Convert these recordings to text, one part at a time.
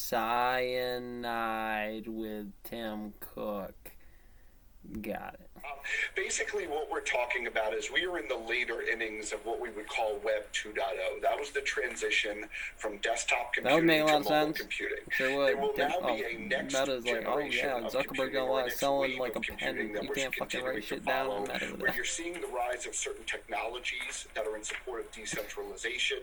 cyanide with Tim Cook. Got it. Basically, what we're talking about is we are in the later innings of what we would call Web 2.0. That was the transition from desktop computing to mobile computing. Sure would. There will now be a next generation of Zuckerberg computing, or a next selling wave like of a pen. computing that You we're can't fucking continuing write to shit down follow, in Meta. where you're seeing the rise of certain technologies that are in support of decentralization.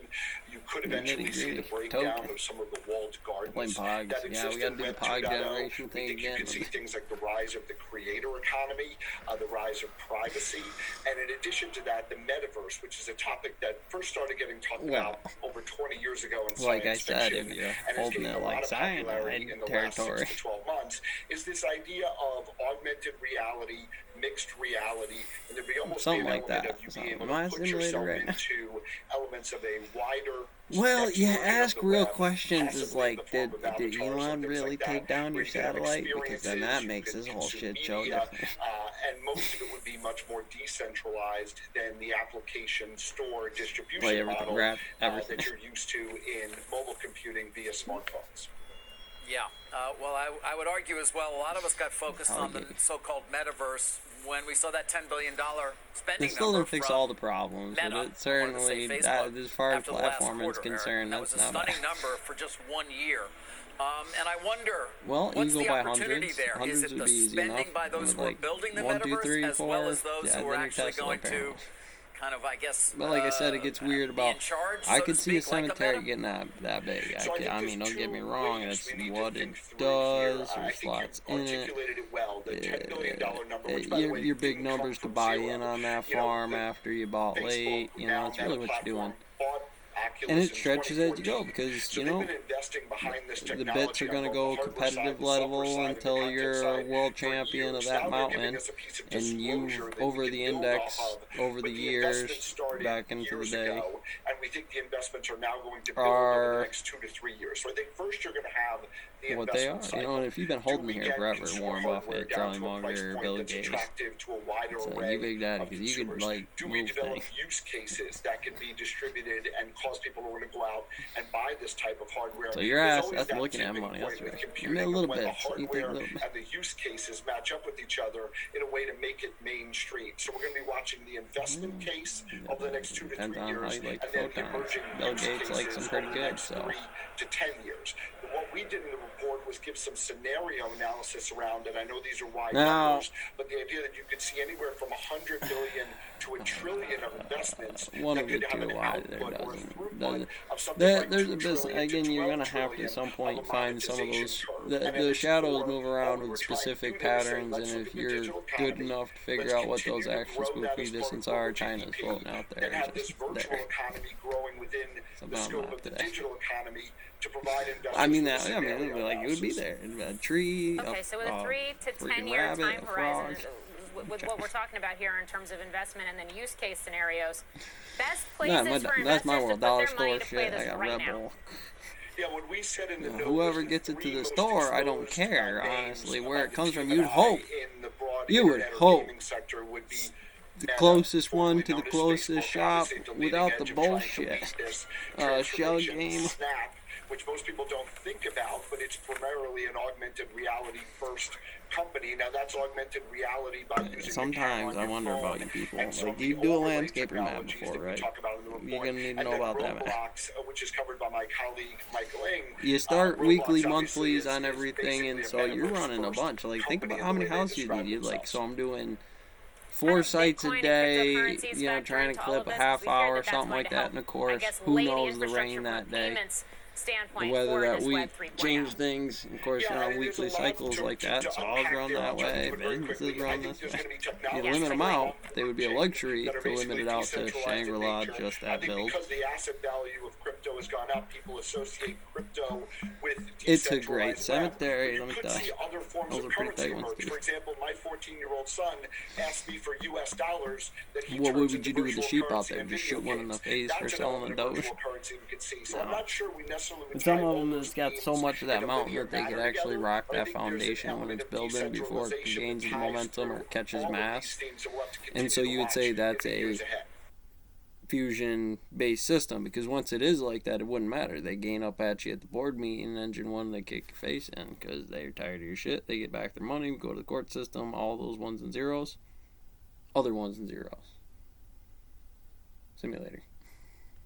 You could eventually see the breakdown of some of the walled gardens that exist in Web 2.0. Thing You can see things like the rise of the creator economy, the rise of privacy, and in addition to that, the metaverse, which is a topic that first started getting talked about over 20 years ago in science fiction, and is getting a lot of popularity in the last 6 to 12 months, is this idea of augmented reality, mixed reality, and there'd be almost an element of you being able to put yourself into elements of a wider ask real questions is like, did Elon really take down your satellite? Because then that makes this whole shit show different. And most of it would be much more decentralized than the application store distribution model that you're used to in mobile computing via smartphones. Yeah, well, I would argue as well, a lot of us got focused on the so-called metaverse when we saw that $10 billion spending number. It still didn't fix all the problems, but it certainly, as far as platform is concerned, that was a stunning number for just 1 year. And I wonder, what's the opportunity there? Is it the spending by those who are building the metaverse, as well as those who are actually going to kind of, I guess, but like I said, it gets weird about, I could see a cemetery getting that big. I mean, don't get me wrong, that's what it does, there's slots in it. Your big numbers to buy in on that farm after you bought late, it's really what you're doing. And it stretches as you go because, the bits are going to go competitive level until you're a world champion of that mountain. And you, over the index, over the years, back into the day, and we think the investments are now going to build over the next 2 to 3 years. So I think first you're going to have the what they are. And if you've been holding here forever, Warren Buffett, Charlie Munger, Bill Gates, so you big daddy, because you could, move things. Use cases that can be distributed and cause people to want to go out and buy this type of hardware. So your ass, that's looking at money, that's right. A little bit. The hardware and the use cases match up with each other in a way to make it mainstream. So we're going to be watching the investment case over the next 2 to 3 years, and then the emerging Bill Gates likes them pretty good, so 3 to 10 years. What we did in the report was give some scenario analysis around it. I know these are wide numbers, but the idea that you could see anywhere from 100 billion to $1 trillion of investments that could have an output or a throughput of something like there's a business. Again, you're gonna have to at some point find some of those. The shadows move around with specific patterns, and if you're good enough to figure out what those actual spooky distance are, China's floating out there. And have this virtual economy growing within the scope of the digital economy to provide investors. It would be there. A tree. Okay, so with a 3 to 10 year time horizon, with what we're talking about here in terms of investment and then use case scenarios, best places for investors to put their money to play this right now. Yeah, when we said in the whoever gets it to the store, I don't care, honestly, where it comes from. You'd hope. You would hope. The closest one to the closest shop without the bullshit. Shell game. Which most people don't think about, but it's primarily an augmented reality first company. Now that's augmented reality by using sometimes I wonder about you people. Like, you do a landscaper map before, right? You're gonna need to know about that map. Which is covered by my colleague Michael Ng. You start weekly, monthlies on everything, and so you're running a bunch. Like, think about how many houses you need. Like, so I'm doing 4 sites a day, trying to clip a half hour or something like that. And of course, who knows the rain that day. The weather that week change things. Of course, weekly cycles like that, so I'll run that way, businesses run this way. You limit them out, they would be a luxury to limit it out to Shangri-La, just that build. Because the asset value of crypto has gone up, people associate crypto with it's a great cemetery, let me tell you. Those are pretty tight ones, too. For example, my 14-year-old son asked me for US dollars that he what would you do with the sheep out there? Just shoot one in the face for selling a doge? So I'm not sure we necessarily. Some of them has got so much of that mountain that they could actually rock that foundation when it's building before it gains the momentum or catches mass. And so you would say that's a fusion based system, because once it is like that, it wouldn't matter. They gain up at you at the board meeting, Engine 1, they kick your face in because they're tired of your shit. They get back their money, go to the court system, all those ones and zeros, other ones and zeros. Simulator.